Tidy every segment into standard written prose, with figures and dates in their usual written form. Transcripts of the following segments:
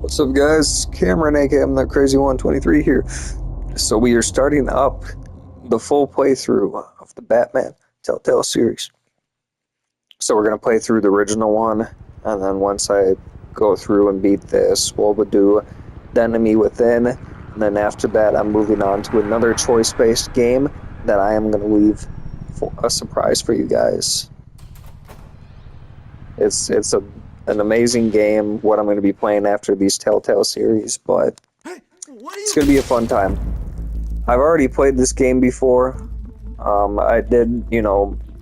What's up, guys? Cameron, aka I'm the Crazy 123 here. So we are starting up the full playthrough of the Batman Telltale series. So we're gonna play through the original one, and then once I go through and beat this, we'll do the Enemy Within. And then after that, I'm moving on to another choice-based game that I am gonna leave for a surprise for you guys. It's an amazing game, what I'm going to be playing after these Telltale series, but it's going to be a fun time. I've already played this game before. I did,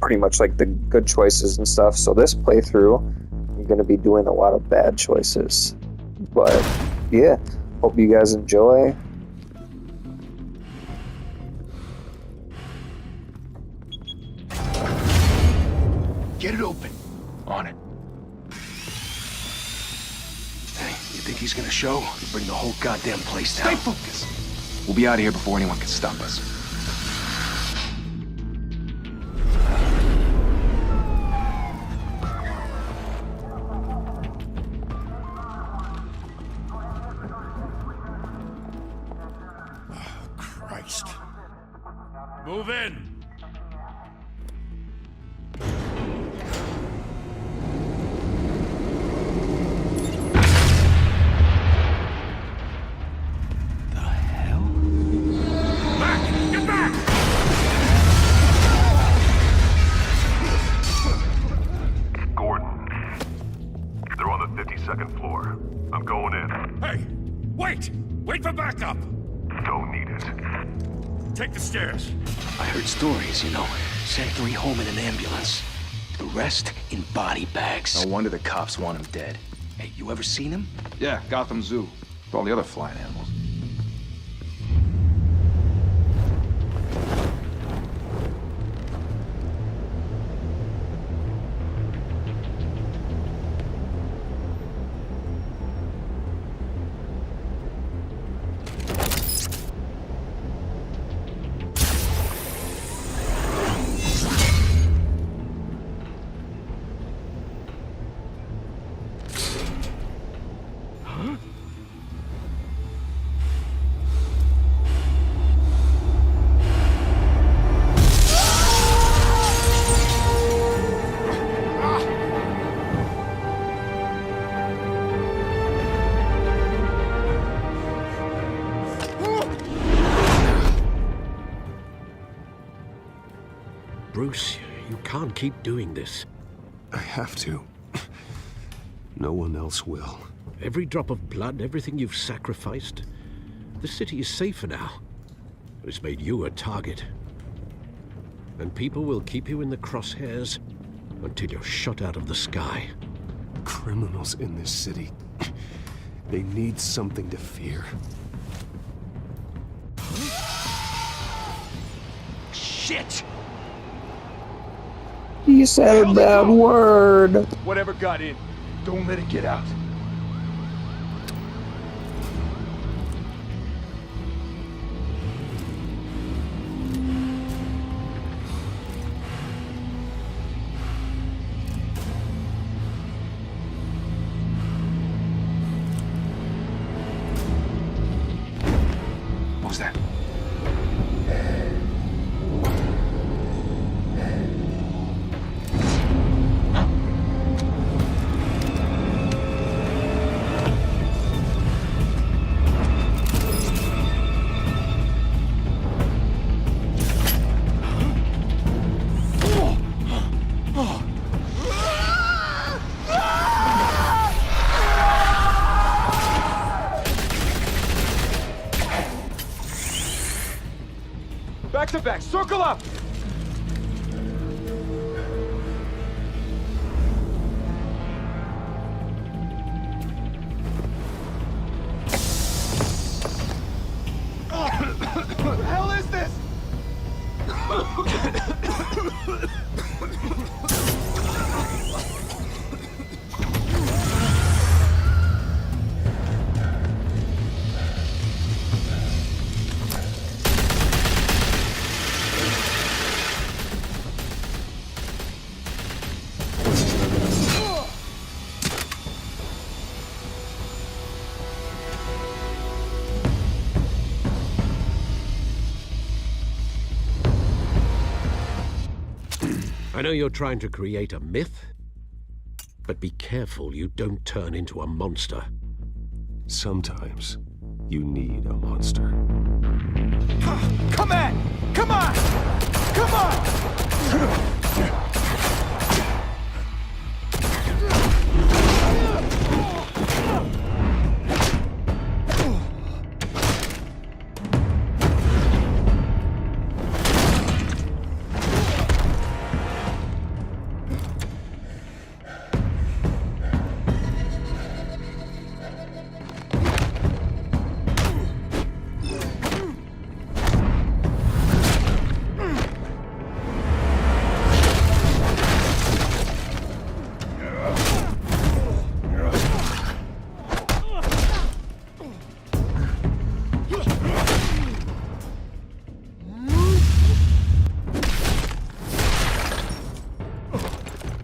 pretty much like the good choices and stuff, so this playthrough, I'm going to be doing a lot of bad choices. But, yeah, hope you guys enjoy. Get it open. On it. Hey, you think he's gonna show? Bring the whole goddamn place down. Stay focused. We'll be out of here before anyone can stop us. Oh, Christ. Move in. Second floor. I'm going in. Hey! Wait! Wait for backup! Don't need it. Take the stairs. I heard stories, Sent 3 home in an ambulance. The rest in body bags. No wonder the cops want him dead. Hey, you ever seen him? Yeah, Gotham Zoo. With all the other flying animals. Bruce, you can't keep doing this. I have to. No one else will. Every drop of blood, everything you've sacrificed. The city is safer now. It's made you a target. And people will keep you in the crosshairs until you're shot out of the sky. Criminals in this city. They need something to fear. Shit! You said a bad word. Whatever got in, don't let it get out. What was that? Back to back, circle up! What the hell is this? I know you're trying to create a myth, but be careful you don't turn into a monster. Sometimes you need a monster. Come on! Come on! Come on!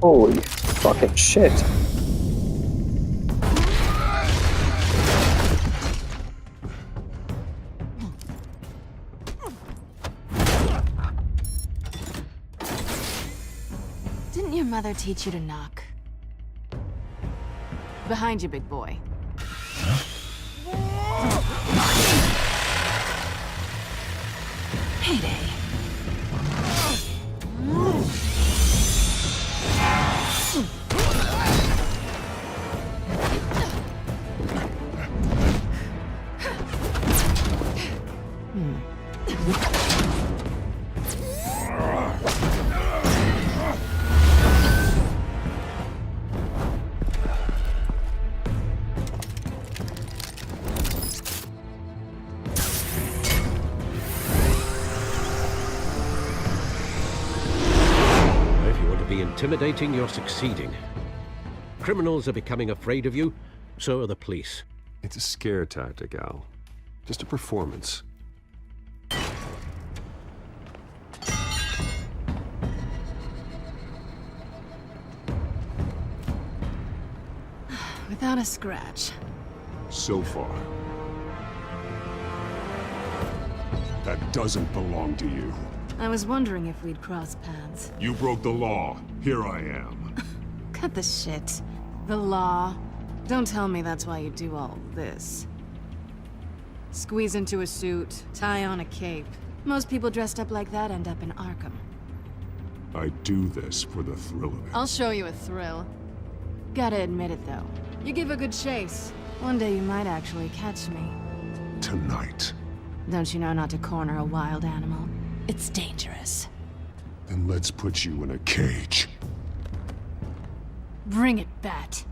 Holy fucking shit. Didn't your mother teach you to knock? Behind you, big boy. Heyday. Intimidating, you're succeeding. Criminals are becoming afraid of you, so are the police. It's a scare tactic, Al. Just a performance. Without a scratch. So far. That doesn't belong to you. I was wondering if we'd cross paths. You broke the law. Here I am. Cut the shit. The law. Don't tell me that's why you do all this. Squeeze into a suit, tie on a cape. Most people dressed up like that end up in Arkham. I do this for the thrill of it. I'll show you a thrill. Gotta admit it, though. You give a good chase. One day you might actually catch me. Tonight. Don't you know not to corner a wild animal? It's dangerous. Then let's put you in a cage. Bring it, Bat.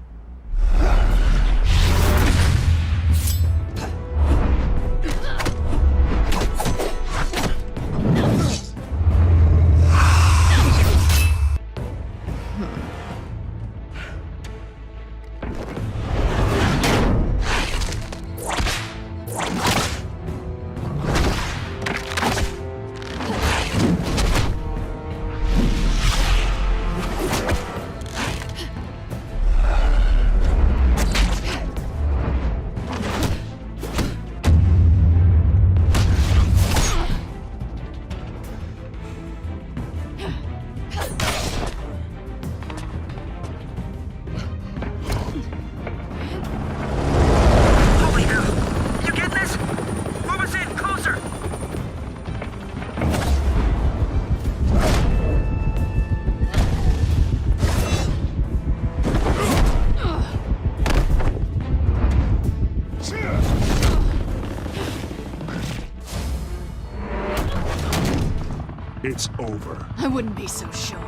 It's over. I wouldn't be so sure.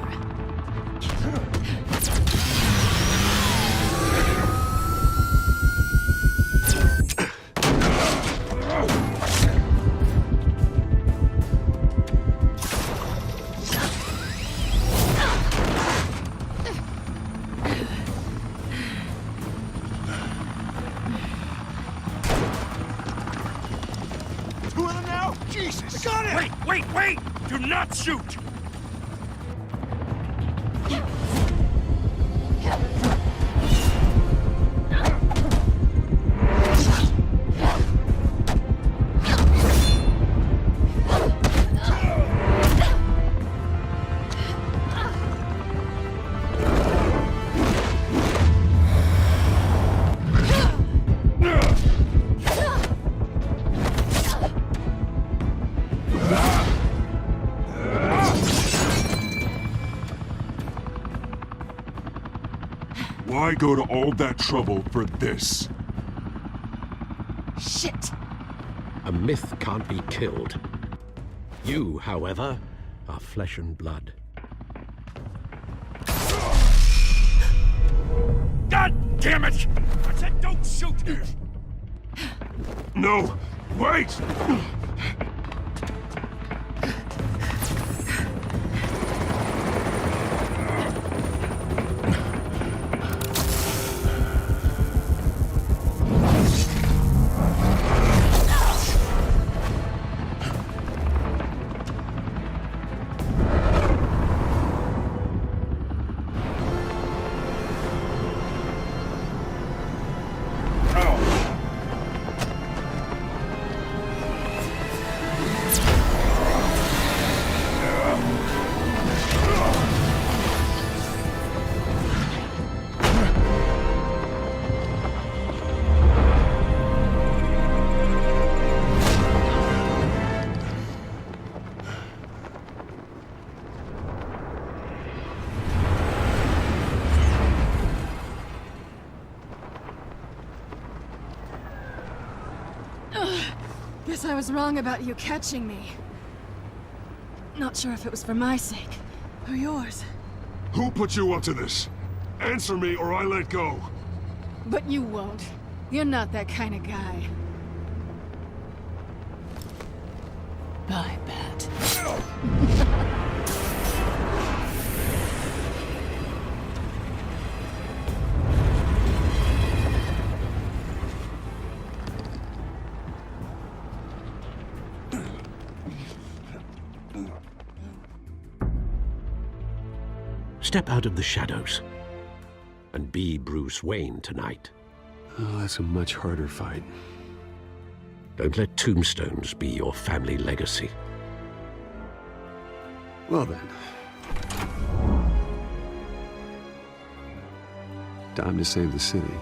Two of them now? Jesus! I got it! Wait! Do not shoot! Why go to all that trouble for this? Shit! A myth can't be killed. You, however, are flesh and blood. God damn it! I said don't shoot! No! Wait! Guess I was wrong about you catching me. Not sure if it was for my sake, or yours. Who put you up to this? Answer me or I let go. But you won't. You're not that kind of guy. Bye, Bat. Step out of the shadows and be Bruce Wayne tonight. Oh, that's a much harder fight. Don't let tombstones be your family legacy. Well then. Time to save the city.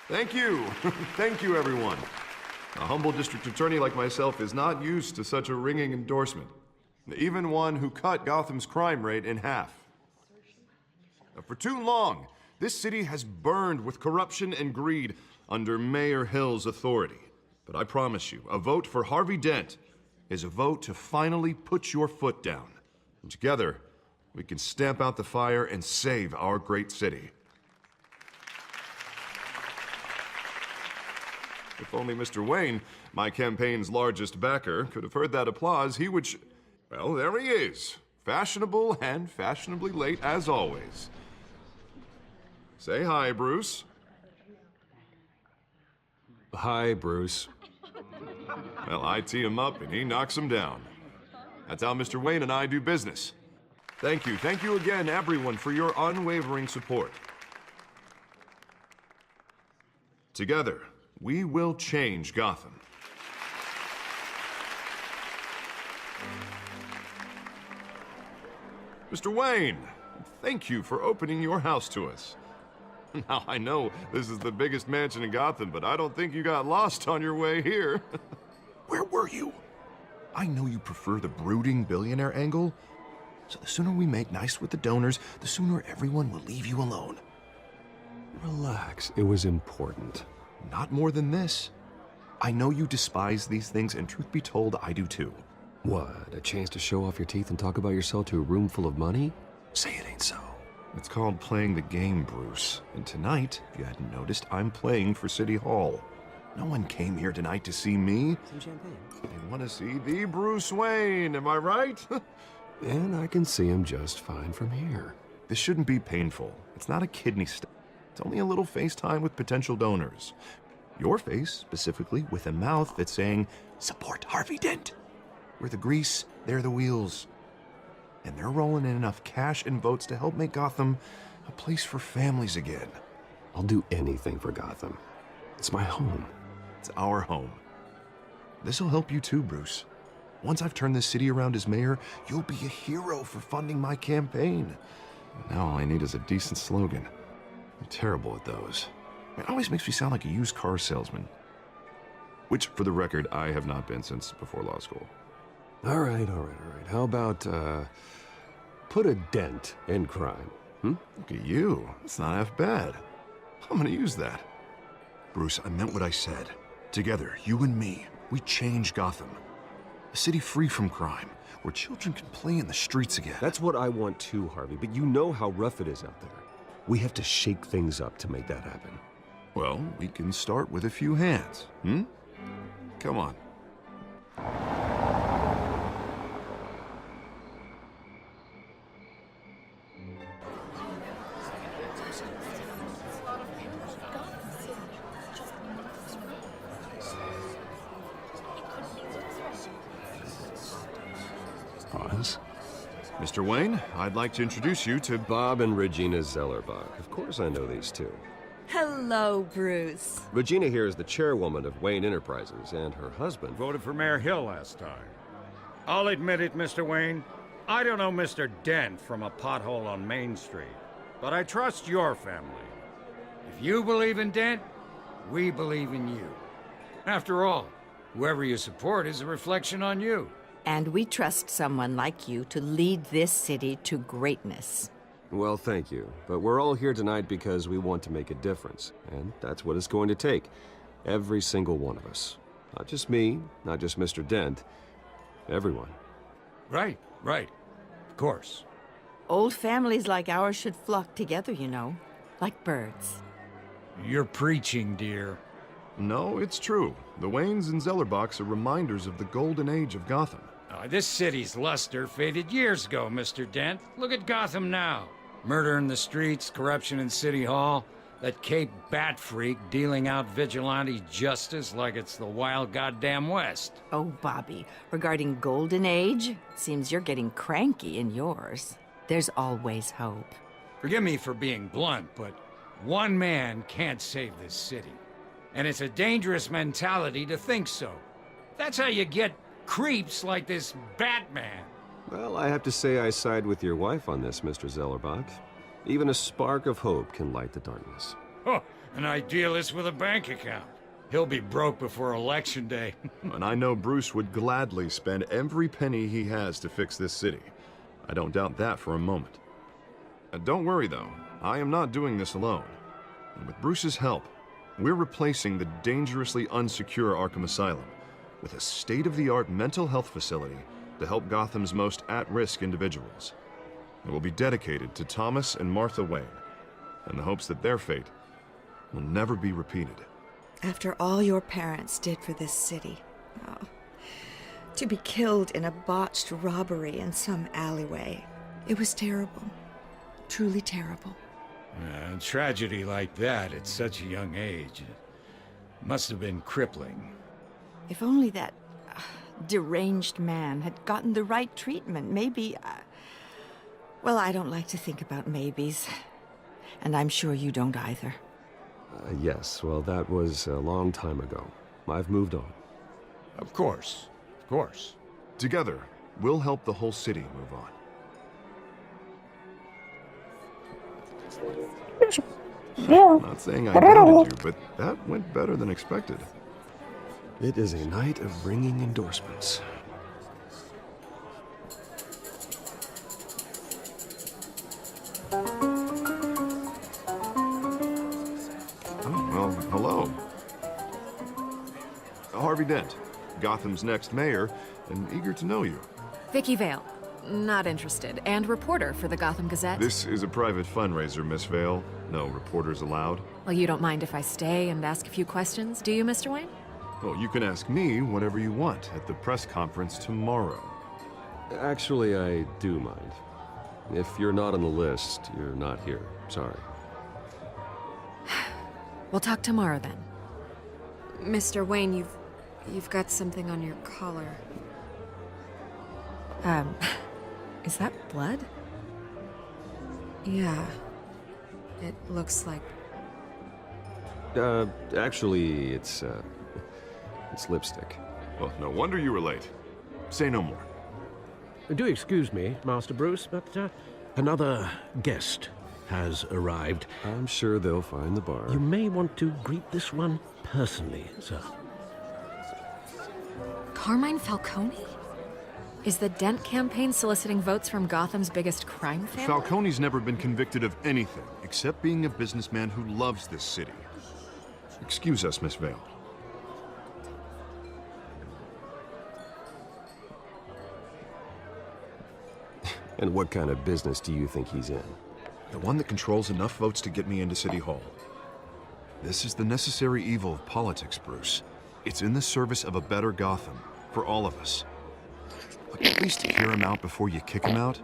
Thank you. Thank you, everyone. A humble district attorney like myself is not used to such a ringing endorsement. Even one who cut Gotham's crime rate in half. For too long, this city has burned with corruption and greed under Mayor Hill's authority. But I promise you, a vote for Harvey Dent is a vote to finally put your foot down. And together, we can stamp out the fire and save our great city. If only Mr. Wayne, my campaign's largest backer, could have heard that applause, he would well, there he is. Fashionable and fashionably late as always. Say hi, Bruce. Hi, Bruce. Well, I tee him up and he knocks him down. That's how Mr. Wayne and I do business. Thank you. Thank you again, everyone, for your unwavering support. Together, we will change Gotham. Mr. Wayne, thank you for opening your house to us. Now, I know this is the biggest mansion in Gotham, but I don't think you got lost on your way here. Where were you? I know you prefer the brooding billionaire angle, so the sooner we make nice with the donors, the sooner everyone will leave you alone. Relax, it was important. Not more than this. I know you despise these things, and truth be told, I do too. What, a chance to show off your teeth and talk about yourself to a room full of money? Say it ain't so. It's called playing the game, Bruce. And tonight, if you hadn't noticed, I'm playing for City Hall. No one came here tonight to see me. Some champagne. They want to see the Bruce Wayne, am I right? And I can see him just fine from here. This shouldn't be painful. It's not a kidney stone. It's only a little FaceTime with potential donors. Your face, specifically, with a mouth that's saying, support Harvey Dent. We're the grease, they're the wheels. And they're rolling in enough cash and votes to help make Gotham a place for families again. I'll do anything for Gotham. It's my home. It's our home. This'll help you too, Bruce. Once I've turned this city around as mayor, you'll be a hero for funding my campaign. Now all I need is a decent slogan. I'm terrible at those. It always makes me sound like a used car salesman. Which, for the record, I have not been since before law school. All right. How about, put a dent in crime, hmm? Look at you. It's not half bad. I'm gonna use that. Bruce, I meant what I said. Together, you and me, we change Gotham. A city free from crime, where children can play in the streets again. That's what I want too, Harvey, but you know how rough it is out there. We have to shake things up to make that happen. Well, we can start with a few hands, hmm? Come on. Pause. Mr. Wayne, I'd like to introduce you to Bob and Regina Zellerbach. Of course I know these two. Hello, Bruce. Regina here is the chairwoman of Wayne Enterprises, and her husband... Voted for Mayor Hill last time. I'll admit it, Mr. Wayne. I don't know Mr. Dent from a pothole on Main Street, but I trust your family. If you believe in Dent, we believe in you. After all, whoever you support is a reflection on you. And we trust someone like you to lead this city to greatness. Well, thank you. But we're all here tonight because we want to make a difference. And that's what it's going to take. Every single one of us. Not just me, not just Mr. Dent. Everyone. Right. Of course. Old families like ours should flock together, you know. Like birds. You're preaching, dear. No, it's true. The Waynes and Zellerbachs are reminders of the golden age of Gotham. This city's luster faded years ago, Mr. Dent. Look at Gotham now. Murder in the streets, corruption in City Hall, that Cape Bat freak dealing out vigilante justice like it's the wild goddamn West. Oh, Bobby, regarding Golden Age, it seems you're getting cranky in yours. There's always hope. Forgive me for being blunt, but one man can't save this city. And it's a dangerous mentality to think so. That's how you get creeps like this Batman. Well, I have to say I side with your wife on this, Mr. Zellerbach. Even a spark of hope can light the darkness. Oh, an idealist with a bank account. He'll be broke before Election Day. And I know Bruce would gladly spend every penny he has to fix this city. I don't doubt that for a moment. Don't worry, though. I am not doing this alone. And with Bruce's help, we're replacing the dangerously unsecure Arkham Asylum with a state-of-the-art mental health facility to help Gotham's most at-risk individuals. It will be dedicated to Thomas and Martha Wayne, in the hopes that their fate will never be repeated. After all your parents did for this city, to be killed in a botched robbery in some alleyway, it was terrible. Truly terrible. A tragedy like that at such a young age must have been crippling. If only that deranged man had gotten the right treatment, maybe... well, I don't like to think about maybes. And I'm sure you don't either. Yes, well, that was a long time ago. I've moved on. Of course. Together, we'll help the whole city move on. Not saying I doubted you, but that went better than expected. It is a night of ringing endorsements. Oh, well, hello. Harvey Dent, Gotham's next mayor, and eager to know you. Vicky Vale. Not interested. And reporter for the Gotham Gazette. This is a private fundraiser, Miss Vale. No reporters allowed. Well, you don't mind if I stay and ask a few questions, do you, Mr. Wayne? Well, you can ask me whatever you want at the press conference tomorrow. Actually, I do mind. If you're not on the list, you're not here. Sorry. We'll talk tomorrow then. Mr. Wayne, you've got something on your collar. Is that blood? Yeah. It looks like... Actually, it's lipstick. Well, no wonder you were late. Say no more. Do excuse me, Master Bruce, but another guest has arrived. I'm sure they'll find the bar. You may want to greet this one personally, sir. Carmine Falcone? Is the Dent campaign soliciting votes from Gotham's biggest crime family? Falcone's never been convicted of anything except being a businessman who loves this city. Excuse us, Miss Vale. And what kind of business do you think he's in? The one that controls enough votes to get me into City Hall. This is the necessary evil of politics, Bruce. It's in the service of a better Gotham, for all of us. Look, at least hear him out before you kick him out.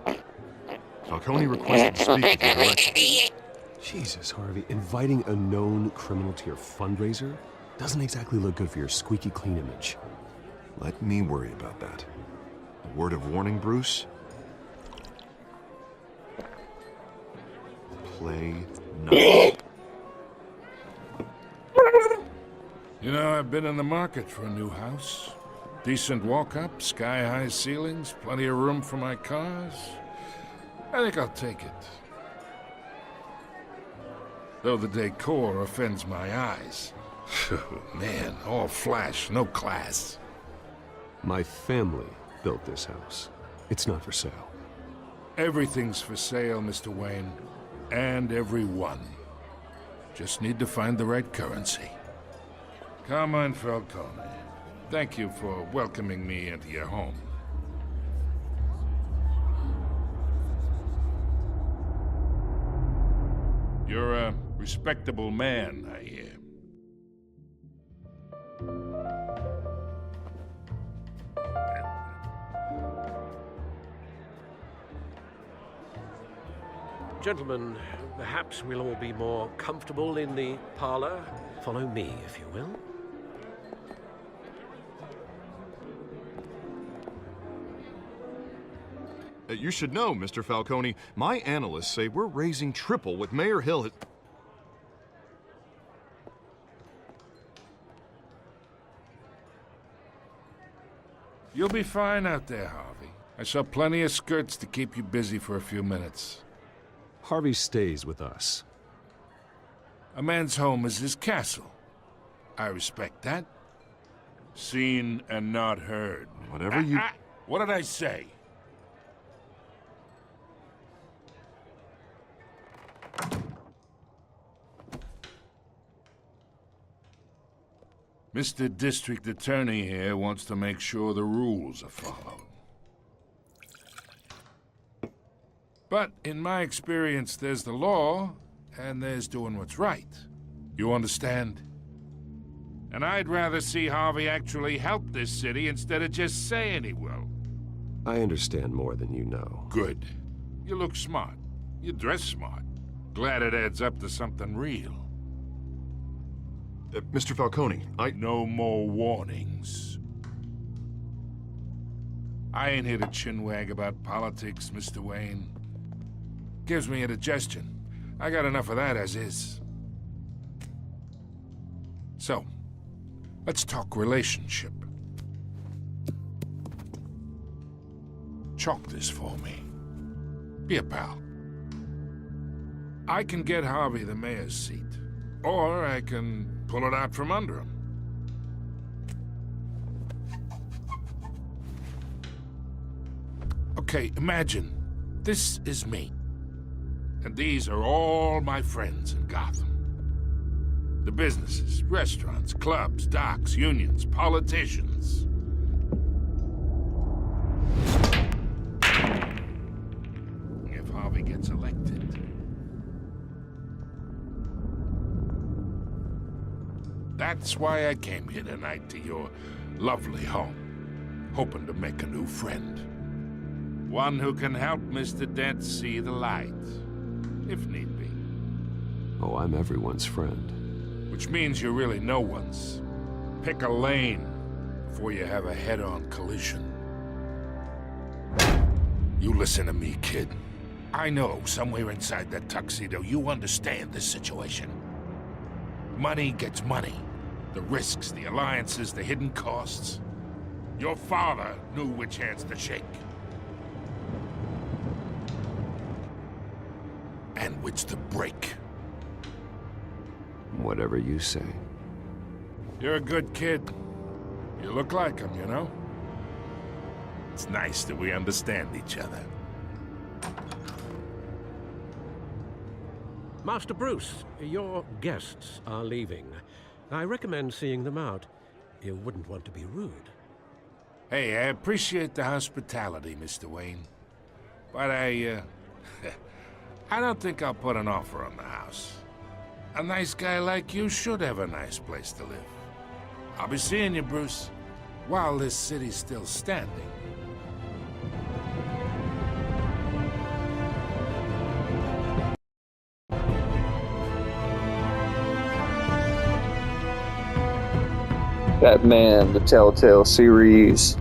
Falcone requested to speak with you directly. Jesus, Harvey, inviting a known criminal to your fundraiser doesn't exactly look good for your squeaky clean image. Let me worry about that. A word of warning, Bruce? Play nice. You know, I've been in the market for a new house. Decent walk-up, sky-high ceilings, plenty of room for my cars. I think I'll take it. Though the decor offends my eyes. Man, all flash, no class. My family built this house. It's not for sale. Everything's for sale, Mr. Wayne. And everyone. Just need to find the right currency. Carmine Falcone, thank you for welcoming me into your home. You're a respectable man, I hear. Gentlemen, perhaps we'll all be more comfortable in the parlor. Follow me, if you will. You should know, Mr. Falcone, my analysts say we're raising triple what Mayor Hill had... You'll be fine out there, Harvey. I saw plenty of skirts to keep you busy for a few minutes. Harvey stays with us. A man's home is his castle. I respect that. Seen and not heard. Whatever you... What did I say? Mr. District Attorney here wants to make sure the rules are followed. But in my experience, there's the law, and there's doing what's right. You understand? And I'd rather see Harvey actually help this city instead of just saying he will. I understand more than you know. Good. You look smart. You dress smart. Glad it adds up to something real. Mr. Falcone, No more warnings. I ain't here to chinwag about politics, Mr. Wayne. Gives me indigestion. I got enough of that as is. So, let's talk relationship. Chalk this for me. Be a pal. I can get Harvey the mayor's seat, or I can pull it out from under him. Okay, imagine this is me. And these are all my friends in Gotham. The businesses, restaurants, clubs, docks, unions, politicians. If Harvey gets elected, that's why I came here tonight to your lovely home, hoping to make a new friend. One who can help Mr. Dent see the light, if need be. Oh, I'm everyone's friend. Which means you're really no one's. Pick a lane before you have a head-on collision. You listen to me, kid. I know somewhere inside that tuxedo you understand this situation. Money gets money. The risks, the alliances, the hidden costs. Your father knew which hands to shake. And which to break. Whatever you say. You're a good kid. You look like him, you know? It's nice that we understand each other. Master Bruce, your guests are leaving. I recommend seeing them out. You wouldn't want to be rude. Hey, I appreciate the hospitality, Mr. Wayne. But I don't think I'll put an offer on the house. A nice guy like you should have a nice place to live. I'll be seeing you, Bruce, while this city's still standing. Batman, the Telltale series.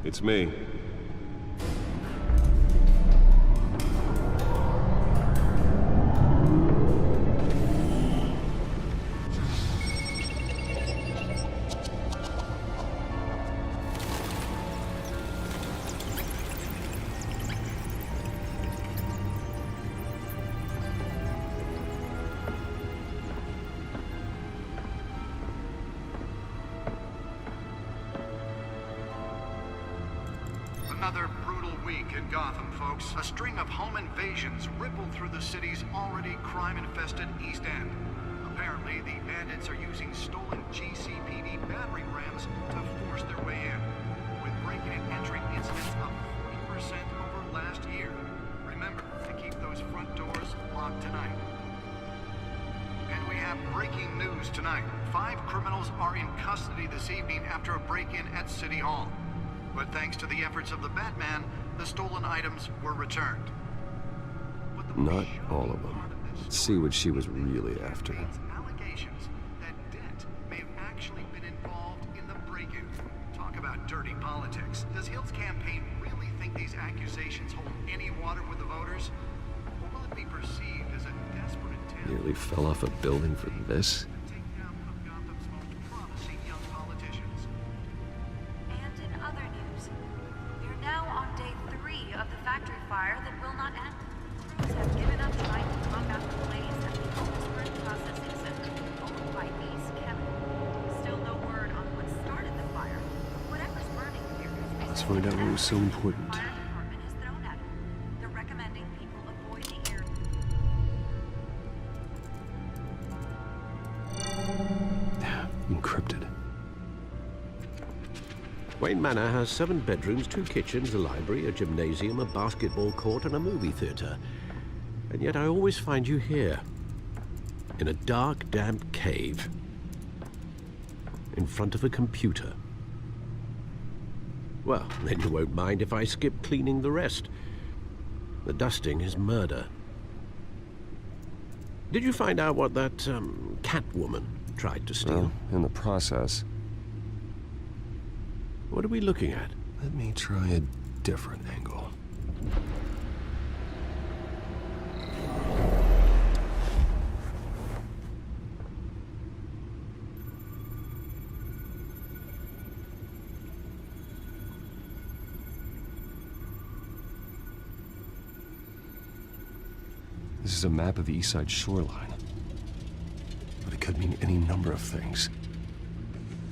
It's me. Another brutal week in Gotham, folks. A string of home invasions rippled through the city's already crime-infested East End. Apparently, the bandits are using stolen GCPD battering rams to force their way in, with breaking and entering incidents up 40% over last year. Remember to keep those front doors locked tonight. And we have breaking news tonight. 5 criminals are in custody this evening after a break-in at City Hall. But thanks to the efforts of the Batman, the stolen items were returned. Not all of them. Let's see what she was really after. Allegations that Dent may have actually been involved in the break-in. Talk about dirty politics. Does Hill's campaign really think these accusations hold any water with the voters? Or will it be perceived as a desperate attempt? Nearly fell off a building for this? Fire that will not end. Crews have given up trying to combat the blaze at the Otisburg Processing Center, owned by Ace Chemical. Still no word on what started the fire. Whatever's burning here is Let's find out what was so important. the fire department has thrown at it. They're recommending people avoid the area. Encrypted. Wayne Manor has 7 bedrooms, 2 kitchens, a library, a gymnasium, a basketball court, and a movie theater. And yet I always find you here, in a dark, damp cave, in front of a computer. Well, then you won't mind if I skip cleaning the rest. The dusting is murder. Did you find out what that, Catwoman tried to steal? Well, in the process. What are we looking at? Let me try a different angle. This is a map of the East Side shoreline. But it could mean any number of things.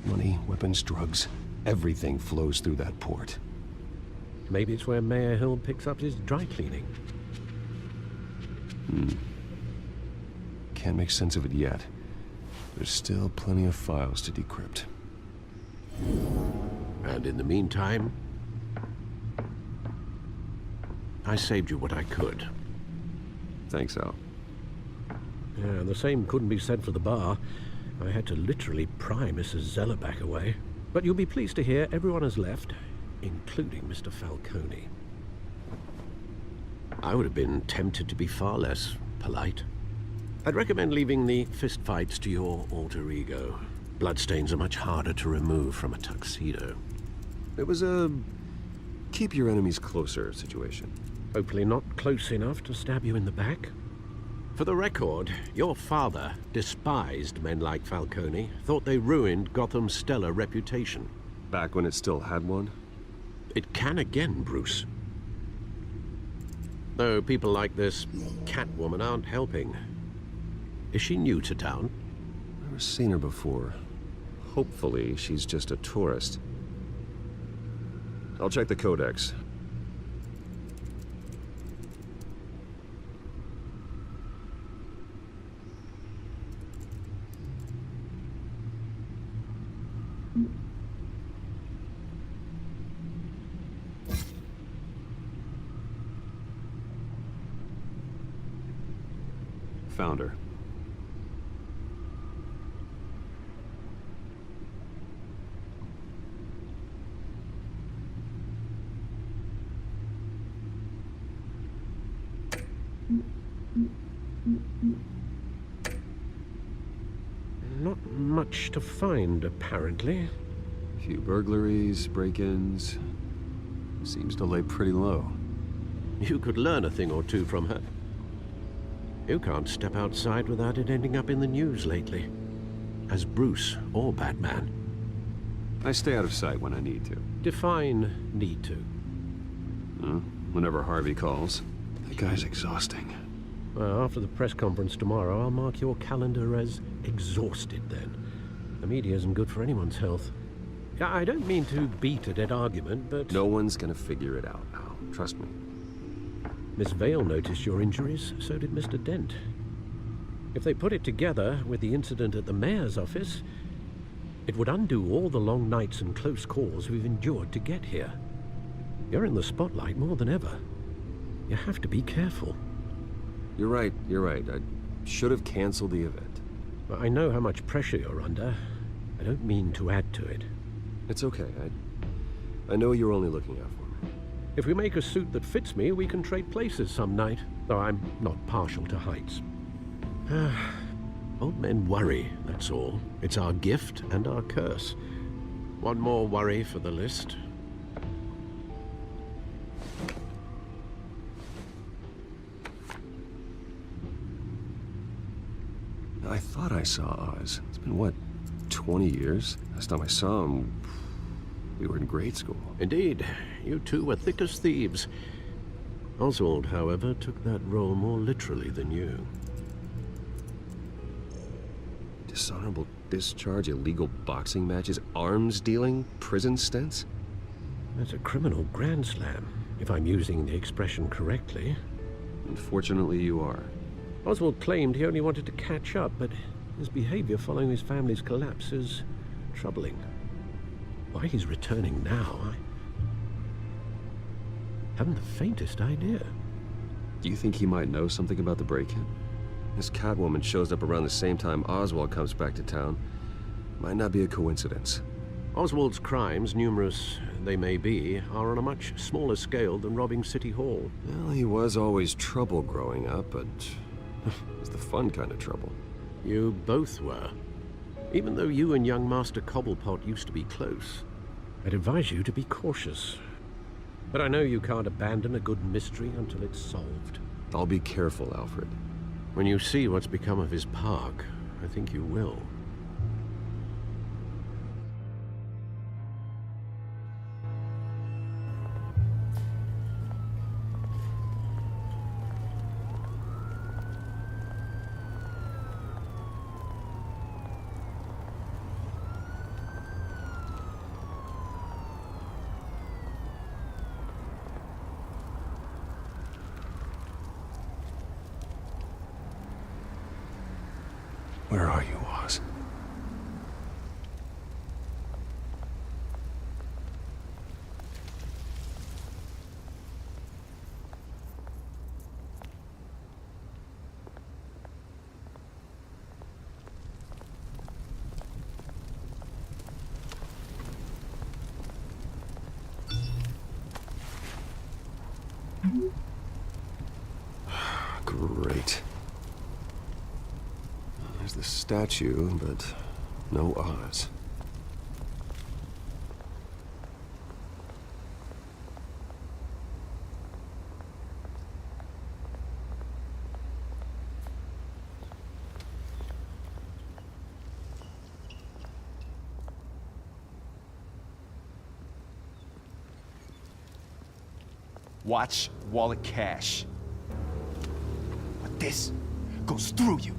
Money, weapons, drugs. Everything flows through that port. Maybe it's where Mayor Hill picks up his dry cleaning. Can't make sense of it yet. There's still plenty of files to decrypt. And in the meantime, I saved you what I could. Thanks, Al. Yeah, the same couldn't be said for the bar. I had to literally pry Mrs. Zeller back away. But you'll be pleased to hear everyone has left, including Mr. Falcone. I would have been tempted to be far less polite. I'd recommend leaving the fistfights to your alter ego. Bloodstains are much harder to remove from a tuxedo. It was a keep your enemies closer situation. Hopefully not close enough to stab you in the back. For the record, your father despised men like Falcone, thought they ruined Gotham's stellar reputation. Back when it still had one? It can again, Bruce. Though people like this Catwoman aren't helping. Is she new to town? Never seen her before. Hopefully, she's just a tourist. I'll check the codex. Found her. Not much to find, apparently. A few burglaries, break-ins. Seems to lay pretty low. You could learn a thing or two from her. You can't step outside without it ending up in the news lately. As Bruce or Batman. I stay out of sight when I need to. Define need to. Whenever Harvey calls. That guy's exhausting. Well, after the press conference tomorrow, I'll mark your calendar as exhausted then. The media isn't good for anyone's health. I don't mean to beat a dead argument, but... No one's gonna figure it out now. Trust me. Miss Vale noticed your injuries, so did Mr. Dent. If they put it together with the incident at the mayor's office, it would undo all the long nights and close calls we've endured to get here. You're in the spotlight more than ever. You have to be careful. You're right. I should have canceled the event. I know how much pressure you're under. I don't mean to add to it. It's okay. I know you're only looking out for me. If we make a suit that fits me, we can trade places some night. Though I'm not partial to heights. Old men worry, that's all. It's our gift and our curse. One more worry for the list. I thought I saw Oz. It's been, what, 20 years? Last time I saw him, we were in grade school. Indeed. You two were thick as thieves. Oswald, however, took that role more literally than you. Dishonorable discharge, illegal boxing matches, arms dealing, prison stints? That's a criminal grand slam, if I'm using the expression correctly. Unfortunately, you are. Oswald claimed he only wanted to catch up, but his behavior following his family's collapse is troubling. Why he's returning now, I haven't the faintest idea. Do you think he might know something about the break-in? This Catwoman shows up around the same time Oswald comes back to town. Might not be a coincidence. Oswald's crimes, numerous they may be, are on a much smaller scale than robbing City Hall. Well, he was always trouble growing up, but it was the fun kind of trouble. You both were. Even though you and young Master Cobblepot used to be close, I'd advise you to be cautious. But I know you can't abandon a good mystery until it's solved. I'll be careful, Alfred. When you see what's become of his park, I think you will. Where are you, Oz? Great. There's the statue, but no Oz. Watch wallet cash. But this goes through you.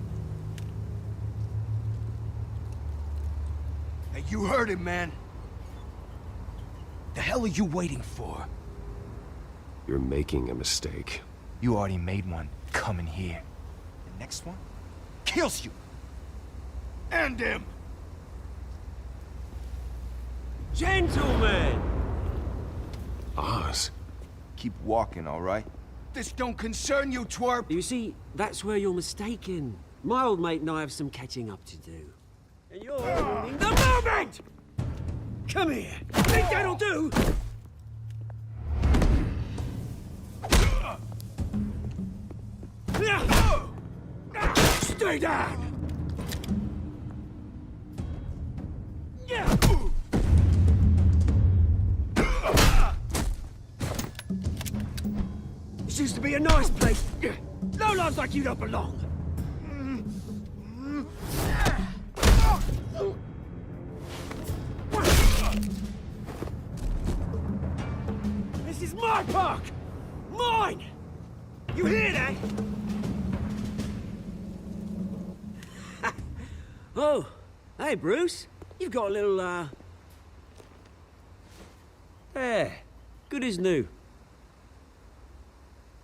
Hey, you heard it, man. The hell are you waiting for? You're making a mistake. You already made one coming here. The next one kills you. And him. Gentlemen! Oz. Keep walking, all right? This don't concern you, twerp! You see, that's where you're mistaken. My old mate and I have some catching up to do. And you're ruining the moment! Come here! Think that'll do? Stay down! This used to be a nice place. No lives like you don't belong. This is my park! Mine! You hear that? Oh, hey, Bruce. You've got a little, there. Good as new.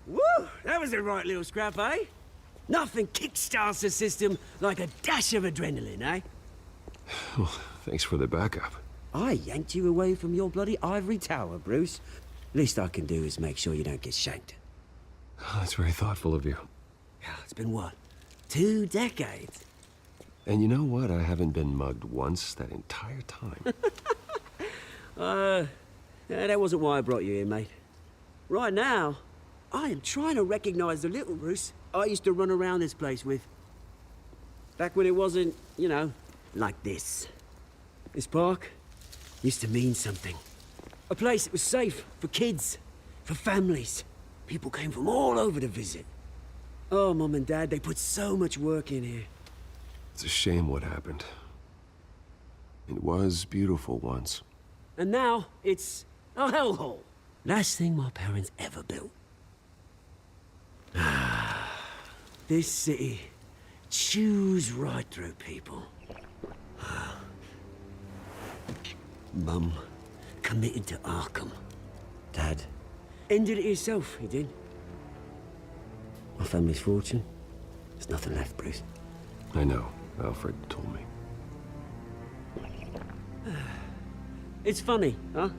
Woo! That was a right little scrap, eh? Nothing kickstarts the system like a dash of adrenaline, eh? Well, thanks for the backup. I yanked you away from your bloody ivory tower, Bruce. Least I can do is make sure you don't get shanked. That's very thoughtful of you. It's been what? 2 decades? And you know what? I haven't been mugged once that entire time. That wasn't why I brought you here, mate. Right now, I am trying to recognize the little Bruce I used to run around this place with. Back when it wasn't, you know, like this. This park used to mean something. A place that was safe for kids, for families. People came from all over to visit. Oh, Mum and Dad, they put so much work in here. It's a shame what happened. It was beautiful once. And now, it's a hellhole. Last thing my parents ever built. This city chews right through people. Mum committed to Arkham. Dad ended it himself, he did. My family's fortune, there's nothing left, Bruce. I know. Alfred told me. It's funny, huh?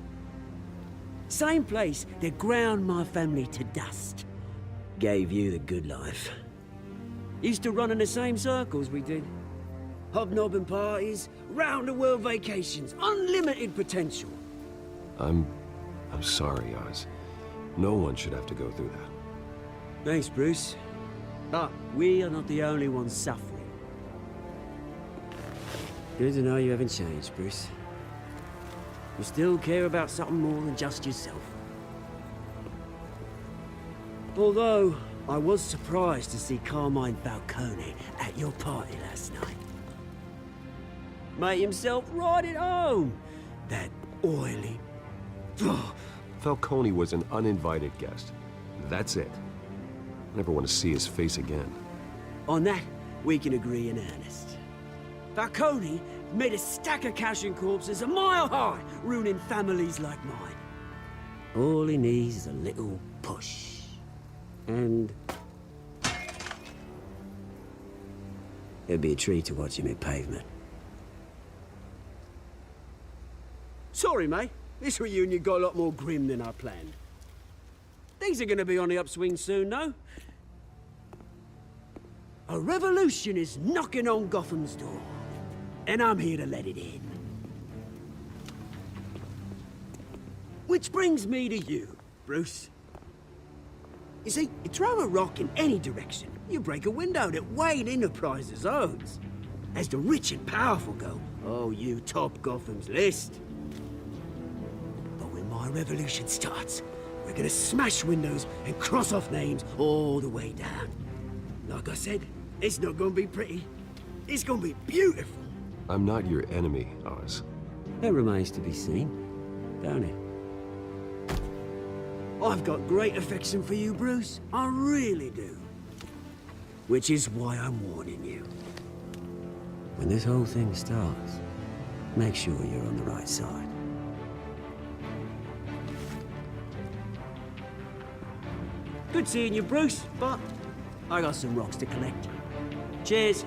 Same place that ground my family to dust. Gave you the good life. Used to run in the same circles we did. Hobnobbing parties, round-the-world vacations, unlimited potential. I'm sorry, Oz. No one should have to go through that. Thanks, Bruce. But we are not the only ones suffering. Good to know you haven't changed, Bruce. You still care about something more than just yourself. Although, I was surprised to see Carmine Falcone at your party last night. Made himself right at home. That oily... Falcone was an uninvited guest. That's it. I never want to see his face again. On that, we can agree in earnest. Falcone made a stack of cash and corpses a mile high, ruining families like mine. All he needs is a little push. And... it'd be a treat to watch him hit pavement. Sorry, mate. This reunion got a lot more grim than I planned. Things are gonna be on the upswing soon, though. A revolution is knocking on Gotham's door. And I'm here to let it in. Which brings me to you, Bruce. You see, you throw a rock in any direction, you break a window that Wayne Enterprises owns. As the rich and powerful go, oh, you top Gotham's list. But when my revolution starts, we're gonna smash windows and cross off names all the way down. Like I said, it's not gonna be pretty. It's gonna be beautiful. I'm not your enemy, Oz. That remains to be seen, don't it? I've got great affection for you, Bruce. I really do. Which is why I'm warning you. When this whole thing starts, make sure you're on the right side. Good seeing you, Bruce, but I got some rocks to collect. Cheers.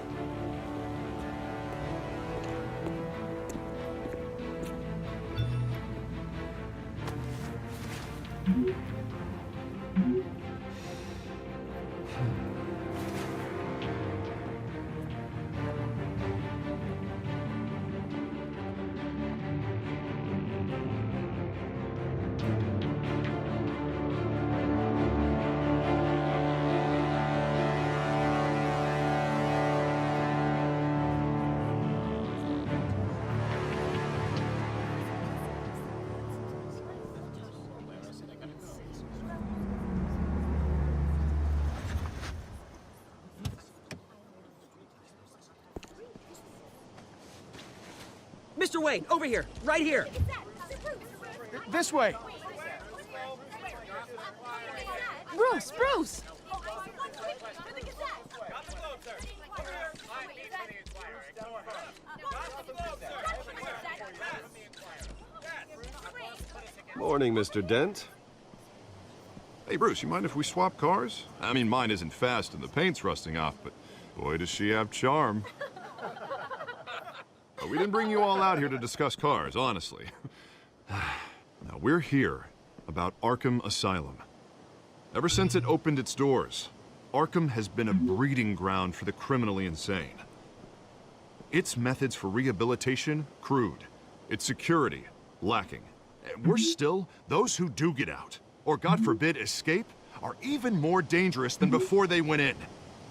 Mr. Wayne, over here, right here. This way. Bruce, Bruce! Morning, Mr. Dent. Hey, Bruce, you mind if we swap cars? I mean, mine isn't fast and the paint's rusting off, but boy, does she have charm. We didn't bring you all out here to discuss cars, honestly. Now, we're here about Arkham Asylum. Ever since it opened its doors, Arkham has been a breeding ground for the criminally insane. Its methods for rehabilitation, crude. Its security, lacking. Worse still, those who do get out, or God forbid escape, are even more dangerous than before they went in.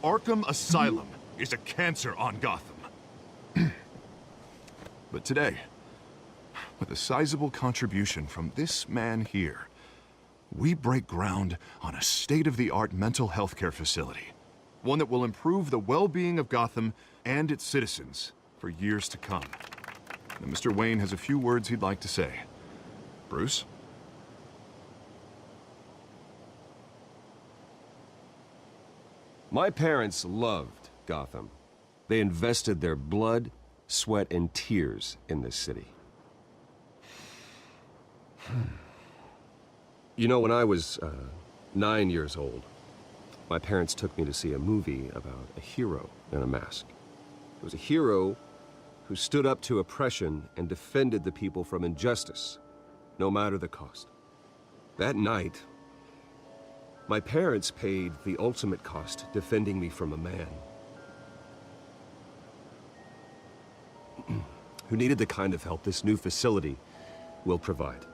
Arkham Asylum is a cancer on Gotham. But today, with a sizable contribution from this man here, we break ground on a state-of-the-art mental health care facility. One that will improve the well-being of Gotham and its citizens for years to come. Now, Mr. Wayne has a few words he'd like to say. Bruce? My parents loved Gotham. They invested their blood, sweat, and tears in this city. You know, when I was 9 years old, my parents took me to see a movie about a hero in a mask. It was a hero who stood up to oppression and defended the people from injustice, no matter the cost. That night, my parents paid the ultimate cost defending me from a man who needed the kind of help this new facility will provide.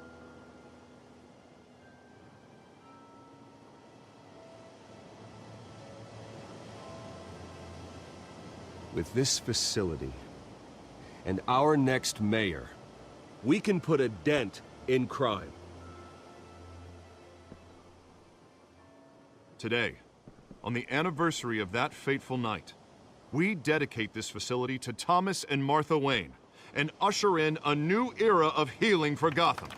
With this facility and our next mayor, we can put a dent in crime. Today, on the anniversary of that fateful night, we dedicate this facility to Thomas and Martha Wayne and usher in a new era of healing for Gotham.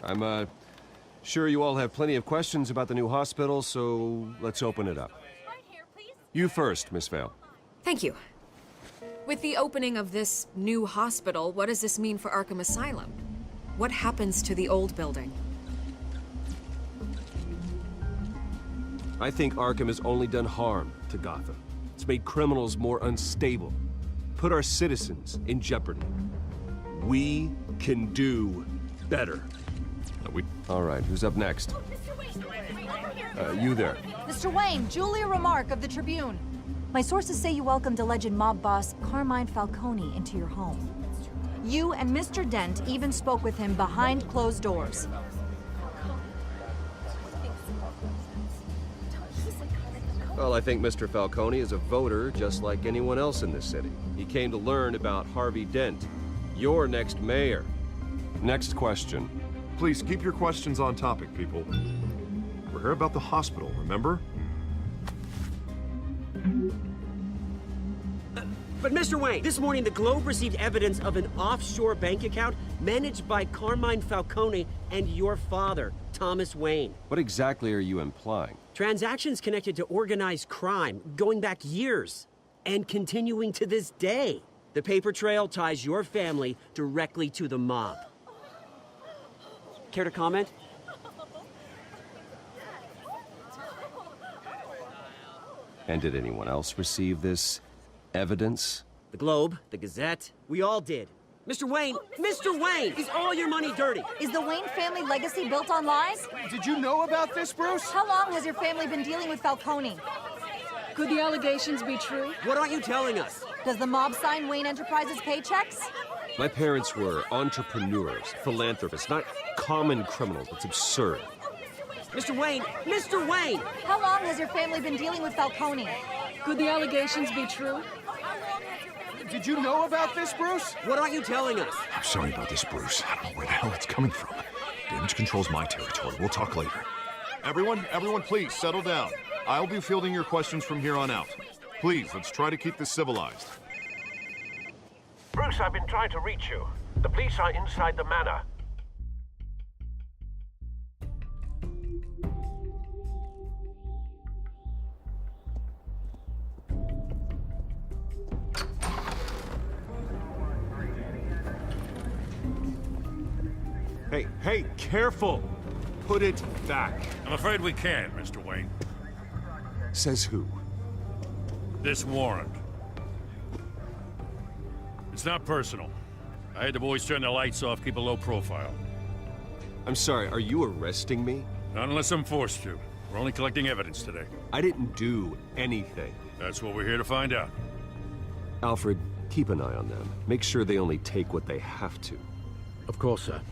I'm sure you all have plenty of questions about the new hospital, so let's open it up. You first, Miss Vale. Thank you. With the opening of this new hospital, what does this mean for Arkham Asylum? What happens to the old building? I think Arkham has only done harm to Gotham. It's made criminals more unstable, put our citizens in jeopardy. We can do better. All right, who's up next? You there. Mr. Wayne, Julia Remark of the Tribune. My sources say you welcomed alleged mob boss Carmine Falcone into your home. You and Mr. Dent even spoke with him behind closed doors. Well, I think Mr. Falcone is a voter just like anyone else in this city. He came to learn about Harvey Dent, your next mayor. Next question. Please keep your questions on topic, people. We're here about the hospital, remember? But Mr. Wayne, this morning the Globe received evidence of an offshore bank account managed by Carmine Falcone and your father, Thomas Wayne. What exactly are you implying? Transactions connected to organized crime going back years and continuing to this day. The paper trail ties your family directly to the mob. Care to comment? And did anyone else receive this evidence? The Globe, the Gazette, we all did. Mr. Wayne, is all your money dirty? Is the Wayne family legacy built on lies? Did you know about this, Bruce? How long has your family been dealing with Falcone? Could the allegations be true? What aren't you telling us? Does the mob sign Wayne Enterprises paychecks? My parents were entrepreneurs, philanthropists, not common criminals. It's absurd. Mr. Wayne! How long has your family been dealing with Falcone? Could the allegations be true? Did you know about this, Bruce? What aren't you telling us? I'm sorry about this, Bruce. I don't know where the hell it's coming from. Damage control's my territory. We'll talk later. Everyone, please, settle down. I'll be fielding your questions from here on out. Please, let's try to keep this civilized. Bruce, I've been trying to reach you. The police are inside the manor. Hey, careful! Put it back. I'm afraid we can't, Mr. Wayne. Says who? This warrant. It's not personal. I had the boys turn the lights off, keep a low profile. I'm sorry, are you arresting me? Not unless I'm forced to. We're only collecting evidence today. I didn't do anything. That's what we're here to find out. Alfred, keep an eye on them. Make sure they only take what they have to. Of course, sir.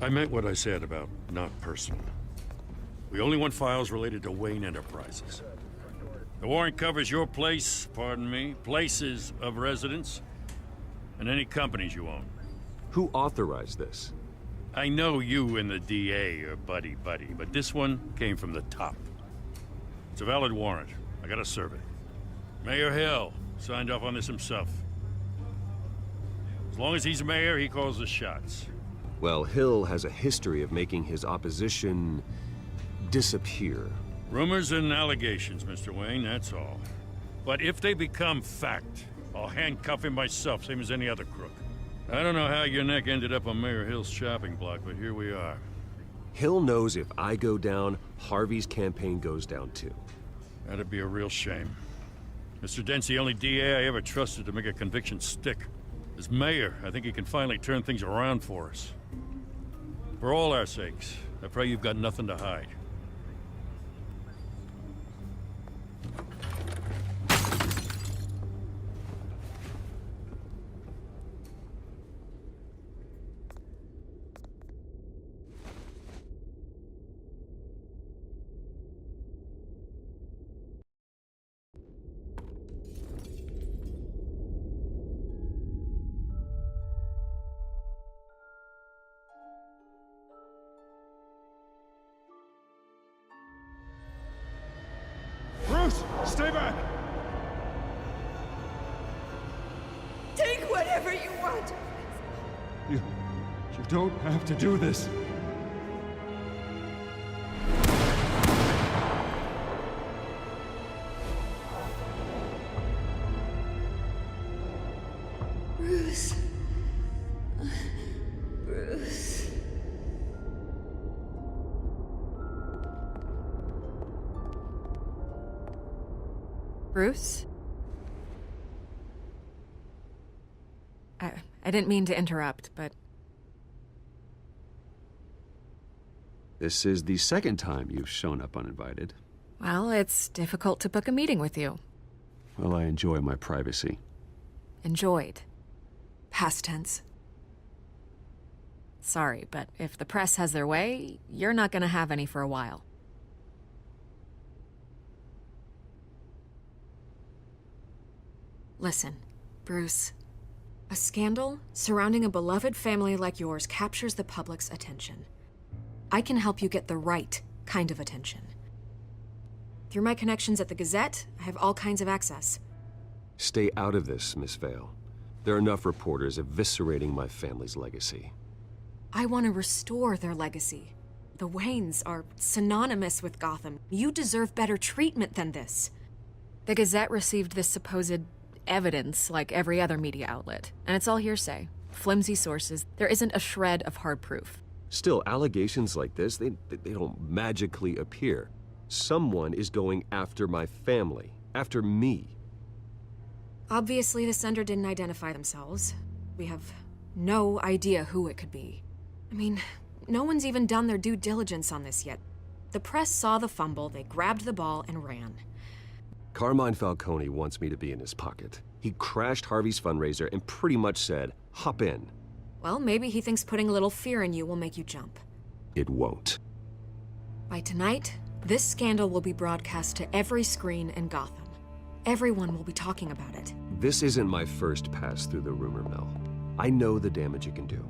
I meant what I said about not personal. We only want files related to Wayne Enterprises. The warrant covers your place, pardon me, places of residence, and any companies you own. Who authorized this? I know you and the DA are buddy-buddy, but this one came from the top. It's a valid warrant. I gotta serve it. Mayor Hill signed off on this himself. As long as he's mayor, he calls the shots. Well, Hill has a history of making his opposition disappear. Rumors and allegations, Mr. Wayne, that's all. But if they become fact, I'll handcuff him myself, same as any other crook. I don't know how your neck ended up on Mayor Hill's shopping block, but here we are. Hill knows if I go down, Harvey's campaign goes down too. That'd be a real shame. Mr. Dent's the only DA I ever trusted to make a conviction stick. As mayor, I think he can finally turn things around for us. For all our sakes, I pray you've got nothing to hide. Bruce, stay back! Take whatever you want. You don't have to do this. Bruce. Bruce. Bruce? I didn't mean to interrupt, but... This is the second time you've shown up uninvited. Well, it's difficult to book a meeting with you. Well, I enjoy my privacy. Enjoyed. Past tense. Sorry, but if the press has their way, you're not gonna have any for a while. Listen, Bruce. A scandal surrounding a beloved family like yours captures the public's attention. I can help you get the right kind of attention. Through my connections at the Gazette, I have all kinds of access. Stay out of this, Miss Vale. There are enough reporters eviscerating my family's legacy. I want to restore their legacy. The Waynes are synonymous with Gotham. You deserve better treatment than this. The Gazette received this supposed evidence like every other media outlet, and it's all hearsay. Flimsy sources. There isn't a shred of hard proof. Still, allegations like this, they don't magically appear. Someone is going after my family, after me. Obviously, the sender didn't identify themselves. We have no idea who it could be. I mean, no one's even done their due diligence on this yet. The press saw the fumble, they grabbed the ball and ran. Carmine Falcone wants me to be in his pocket. He crashed Harvey's fundraiser and pretty much said, hop in. Well, maybe he thinks putting a little fear in you will make you jump. It won't. By tonight, this scandal will be broadcast to every screen in Gotham. Everyone will be talking about it. This isn't my first pass through the rumor mill. I know the damage it can do.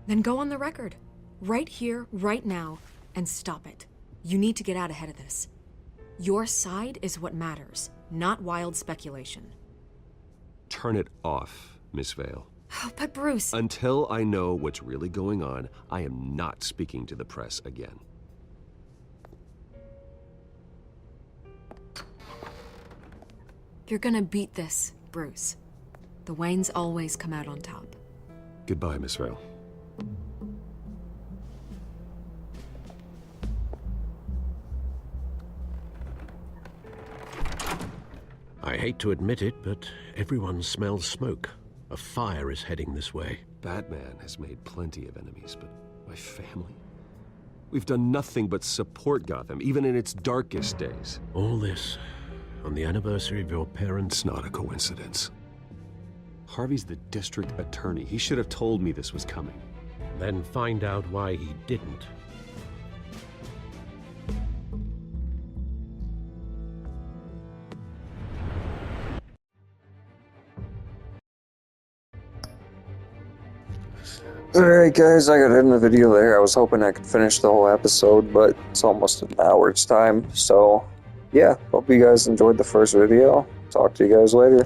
Then go on the record. Right here, right now, and stop it. You need to get out ahead of this. Your side is what matters, not wild speculation. Turn it off, Miss Vale. Oh, but Bruce... Until I know what's really going on, I am not speaking to the press again. You're gonna beat this, Bruce. The Waynes always come out on top. Goodbye, Miss Vale. I hate to admit it, but everyone smells smoke. A fire is heading this way. Batman has made plenty of enemies, but my family? We've done nothing but support Gotham, even in its darkest days. All this on the anniversary of your parents'... It's not a coincidence. Harvey's the district attorney. He should have told me this was coming. Then find out why he didn't. Alright guys, I gotta end the video there. I was hoping I could finish the whole episode, but it's almost an hour's time. So, yeah, hope you guys enjoyed the first video. Talk to you guys later.